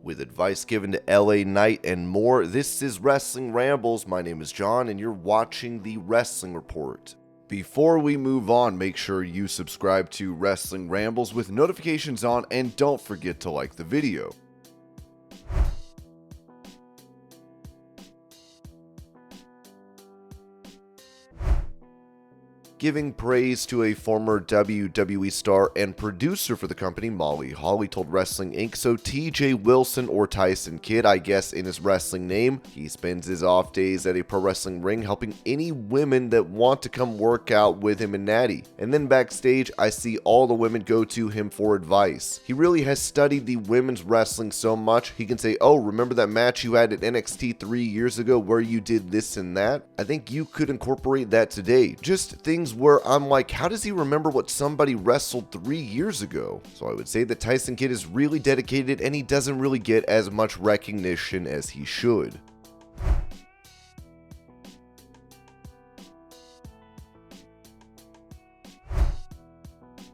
with advice given to LA Knight and more. This is Wrestling Rambles. My name is John, and you're watching the Wrestling Report. Before we move on, make sure you subscribe to Wrestling Rambles with notifications on, and don't forget to like the video. Giving praise to a former WWE star and producer for the company, Molly Holly told Wrestling Inc. So TJ Wilson, or Tyson Kidd, I guess in his wrestling name, he spends his off days at a pro wrestling ring helping any women that want to come work out with him and Natty. And then backstage, I see all the women go to him for advice. He really has studied the women's wrestling so much, he can say, oh, remember that match you had at NXT 3 years ago where you did this and that? I think you could incorporate that today. Just things where I'm like, how does he remember what somebody wrestled 3 years ago? So I would say that Tyson Kidd is really dedicated, and he doesn't really get as much recognition as he should.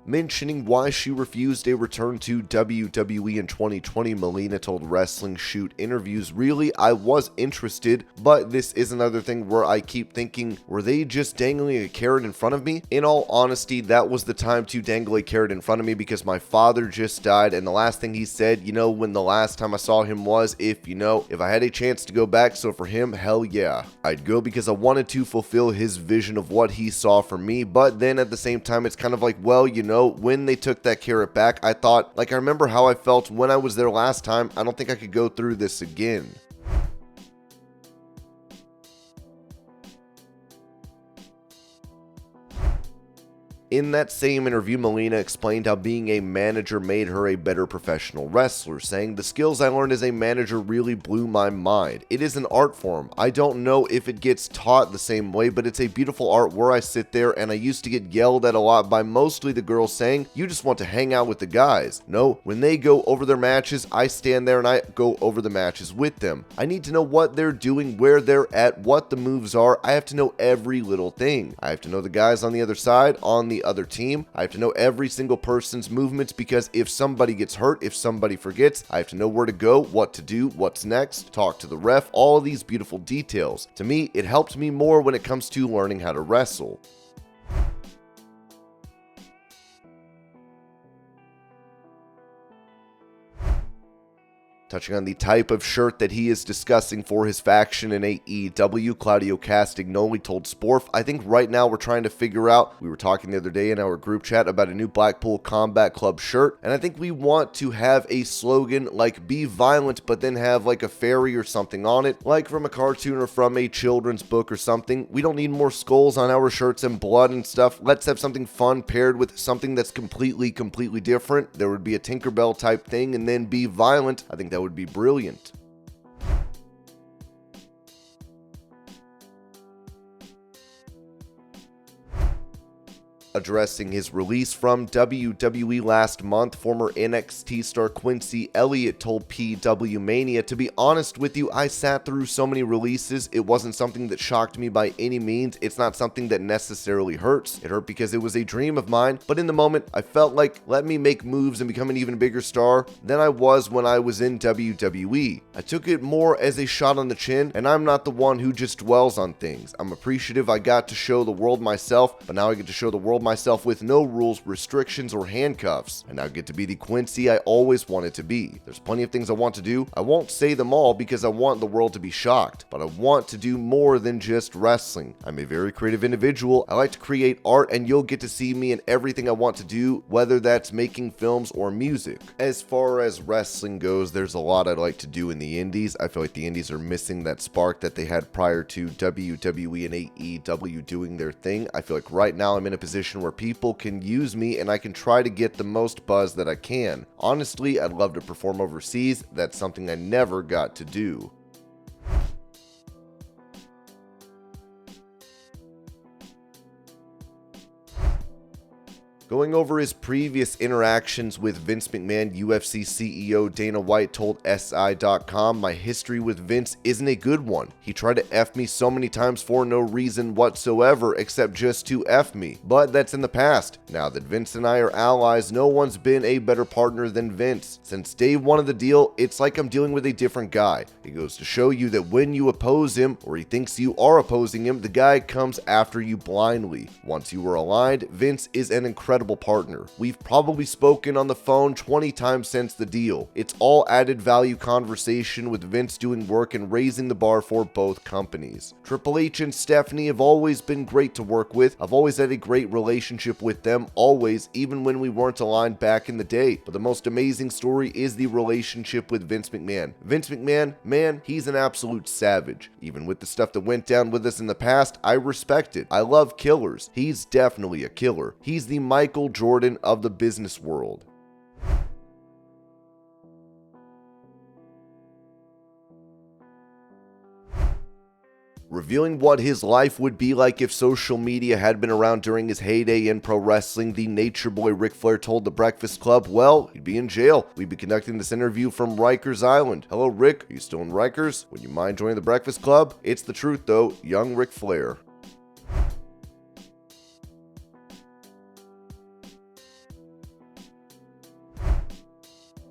Mentioning why she refused a return to WWE in 2020, Melina told Wrestling Shoot Interviews, really, I was interested, but this is another thing where I keep thinking, were they just dangling a carrot in front of me? In all honesty, that was the time to dangle a carrot in front of me because my father just died, and the last thing he said, when the last time I saw him was, if I had a chance to go back, so for him, hell yeah. I'd go because I wanted to fulfill his vision of what he saw for me, but then at the same time, it's kind of like, well, when they took that carrot back, I thought, I remember how I felt when I was there last time. I don't think I could go through this again. In that same interview, Melina explained how being a manager made her a better professional wrestler, saying, the skills I learned as a manager really blew my mind. It is an art form. I don't know if it gets taught the same way, but it's a beautiful art where I sit there and I used to get yelled at a lot by mostly the girls saying, you just want to hang out with the guys. No, when they go over their matches, I stand there and I go over the matches with them. I need to know what they're doing, where they're at, what the moves are. I have to know every little thing. I have to know the guys on the other side, on the other team. I have to know every single person's movements because if somebody gets hurt, if somebody forgets, I have to know where to go, what to do, what's next, talk to the ref, all of these beautiful details. To me, it helped me more when it comes to learning how to wrestle. Touching on the type of shirt that he is discussing for his faction in AEW, Claudio Castagnoli told Sporf, I think right now we're trying to figure out, we were talking the other day in our group chat about a new Blackpool Combat Club shirt, and I think we want to have a slogan like be violent, but then have a fairy or something on it, like from a cartoon or from a children's book or something. We don't need more skulls on our shirts and blood and stuff. Let's have something fun paired with something that's completely different. There would be a Tinkerbell type thing, and then be violent. I think that would be brilliant. Addressing his release from WWE last month, former NXT star Quincy Elliott told PW Mania, to be honest with you, I sat through so many releases, it wasn't something that shocked me by any means. It's not something that necessarily hurts. It hurt because it was a dream of mine, but in the moment, I felt like, let me make moves and become an even bigger star than I was when I was in WWE. I took it more as a shot on the chin, and I'm not the one who just dwells on things. I'm appreciative I got to show the world myself, but now I get to show the world myself with no rules, restrictions, or handcuffs. I now get to be the Quincy I always wanted to be. There's plenty of things I want to do. I won't say them all because I want the world to be shocked, but I want to do more than just wrestling. I'm a very creative individual. I like to create art, and you'll get to see me in everything I want to do, whether that's making films or music. As far as wrestling goes, there's a lot I'd like to do in the indies. I feel like the indies are missing that spark that they had prior to WWE and AEW doing their thing. I feel like right now I'm in a position where people can use me and I can try to get the most buzz that I can. Honestly, I'd love to perform overseas. That's something I never got to do. Going over his previous interactions with Vince McMahon, UFC CEO Dana White told SI.com, "My history with Vince isn't a good one. He tried to F me so many times for no reason whatsoever except just to F me. But that's in the past. Now that Vince and I are allies, no one's been a better partner than Vince. Since day one of the deal, it's like I'm dealing with a different guy. It goes to show you that when you oppose him, or he thinks you are opposing him, the guy comes after you blindly. Once you are aligned, Vince is an incredible partner. We've probably spoken on the phone 20 times since the deal. It's all added value conversation with Vince doing work and raising the bar for both companies. Triple H and Stephanie have always been great to work with. I've always had a great relationship with them, always, even when we weren't aligned back in the day. But the most amazing story is the relationship with Vince McMahon. Vince McMahon, man, he's an absolute savage. Even with the stuff that went down with us in the past, I respect it. I love killers. He's definitely a killer. He's the Michael Jordan of the business world." Revealing what his life would be like if social media had been around during his heyday in pro wrestling, the Nature Boy Ric Flair told The Breakfast Club, well, he'd be in jail. We'd be conducting this interview from Rikers Island. Hello, Rick. Are you still in Rikers? Would you mind joining The Breakfast Club? It's the truth, though. Young Ric Flair.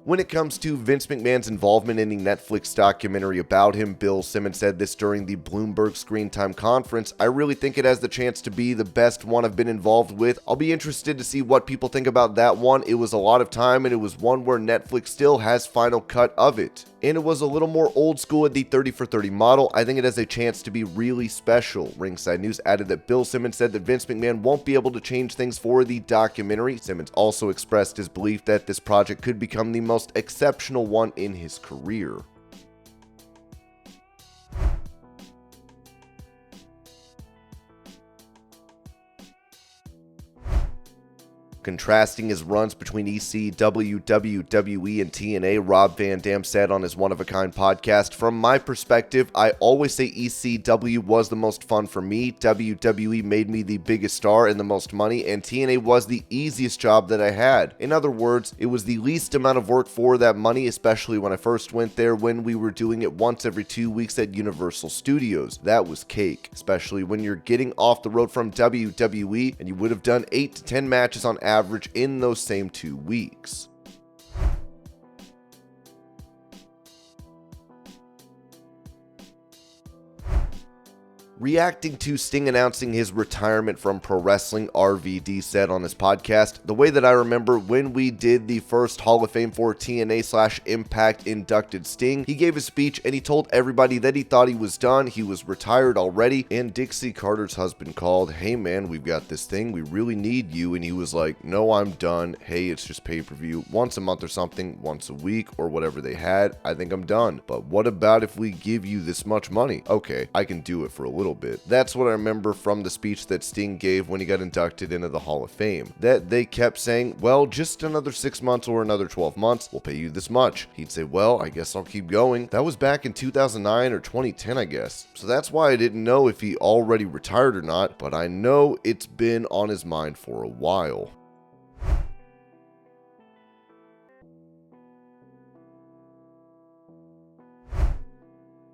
When it comes to Vince McMahon's involvement in the Netflix documentary about him, Bill Simmons said this during the Bloomberg Screen Time conference, "I really think it has the chance to be the best one I've been involved with. I'll be interested to see what people think about that one. It was a lot of time and it was one where Netflix still has final cut of it. And it was a little more old school at the 30 for 30 model. I think it has a chance to be really special." Ringside News added that Bill Simmons said that Vince McMahon won't be able to change things for the documentary. Simmons also expressed his belief that this project could become the most exceptional one in his career. Contrasting his runs between ECW, WWE, and TNA, Rob Van Dam said on his One of a Kind podcast, "From my perspective, I always say ECW was the most fun for me, WWE made me the biggest star and the most money, and TNA was the easiest job that I had. In other words, it was the least amount of work for that money, especially when I first went there when we were doing it once every 2 weeks at Universal Studios. That was cake, especially when you're getting off the road from WWE and you would have done 8 to 10 matches on average in those same 2 weeks." Reacting to Sting announcing his retirement from pro wrestling, RVD said on his podcast, "The way that I remember when we did the first Hall of Fame for TNA/Impact inducted Sting, he gave a speech and he told everybody that he thought he was done, he was retired already, and Dixie Carter's husband called, 'Hey man, we've got this thing, we really need you,' and he was like, 'No, I'm done. Hey, it's just pay-per-view once a month or something, once a week or whatever they had. I think I'm done. But what about if we give you this much money? Okay, I can do it for a little bit." That's what I remember from the speech that Sting gave when he got inducted into the Hall of Fame. That they kept saying, "Well, just another 6 months or another 12 months, we'll pay you this much." He'd say, "Well, I guess I'll keep going." That was back in 2009 or 2010, I guess. So that's why I didn't know if he already retired or not, but I know it's been on his mind for a while.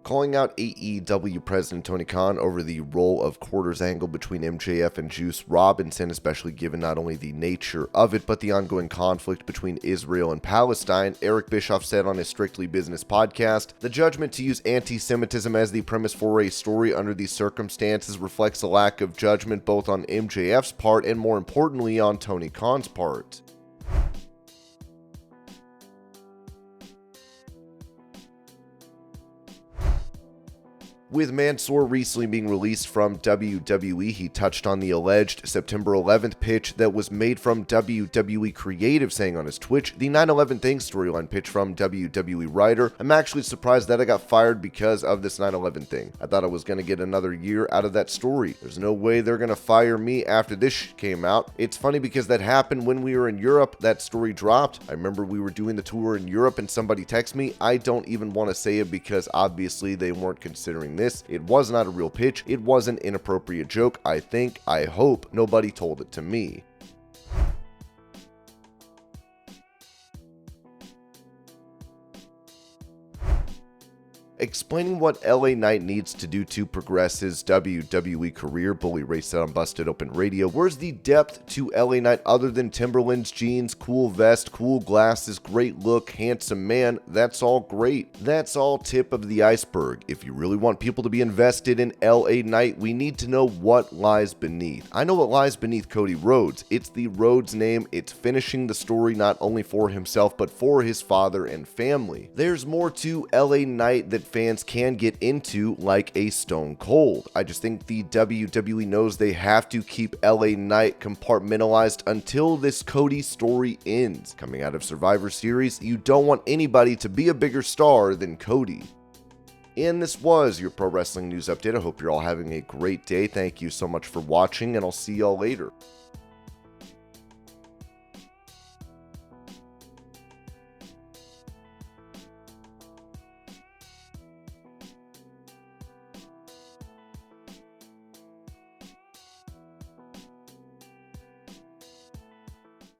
Calling out AEW President Tony Khan over the role of quarters angle between MJF and Juice Robinson, especially given not only the nature of it, but the ongoing conflict between Israel and Palestine, Eric Bischoff said on his Strictly Business podcast, "The judgment to use anti-Semitism as the premise for a story under these circumstances reflects a lack of judgment both on MJF's part and, more importantly, on Tony Khan's part." With Mansoor recently being released from WWE, he touched on the alleged September 11th pitch that was made from WWE Creative, saying on his Twitch, "The 9/11 thing storyline pitch from WWE writer. I'm actually surprised that I got fired because of this 9/11 thing. I thought I was going to get another year out of that story. There's no way they're going to fire me after this came out. It's funny because that happened when we were in Europe. That story dropped. I remember we were doing the tour in Europe and somebody texted me. I don't even want to say it because obviously they weren't considering this. It was not a real pitch. It was an inappropriate joke. I hope nobody told it to me." Explaining what LA Knight needs to do to progress his WWE career. Bully Ray said on Busted Open Radio, where's the depth to LA Knight other than Timberland's jeans, cool vest, cool glasses, great look, handsome man? That's all great. That's all tip of the iceberg. If you really want people to be invested in LA Knight, we need to know what lies beneath. I know what lies beneath Cody Rhodes. It's the Rhodes name. It's finishing the story not only for himself, but for his father and family. There's more to LA Knight that fans can get into, like a Stone Cold. I just think the WWE knows they have to keep LA Knight compartmentalized until this Cody story ends. Coming out of Survivor Series, you don't want anybody to be a bigger star than Cody. And this was your Pro Wrestling News Update. I hope you're all having a great day. Thank you so much for watching, and I'll see y'all later.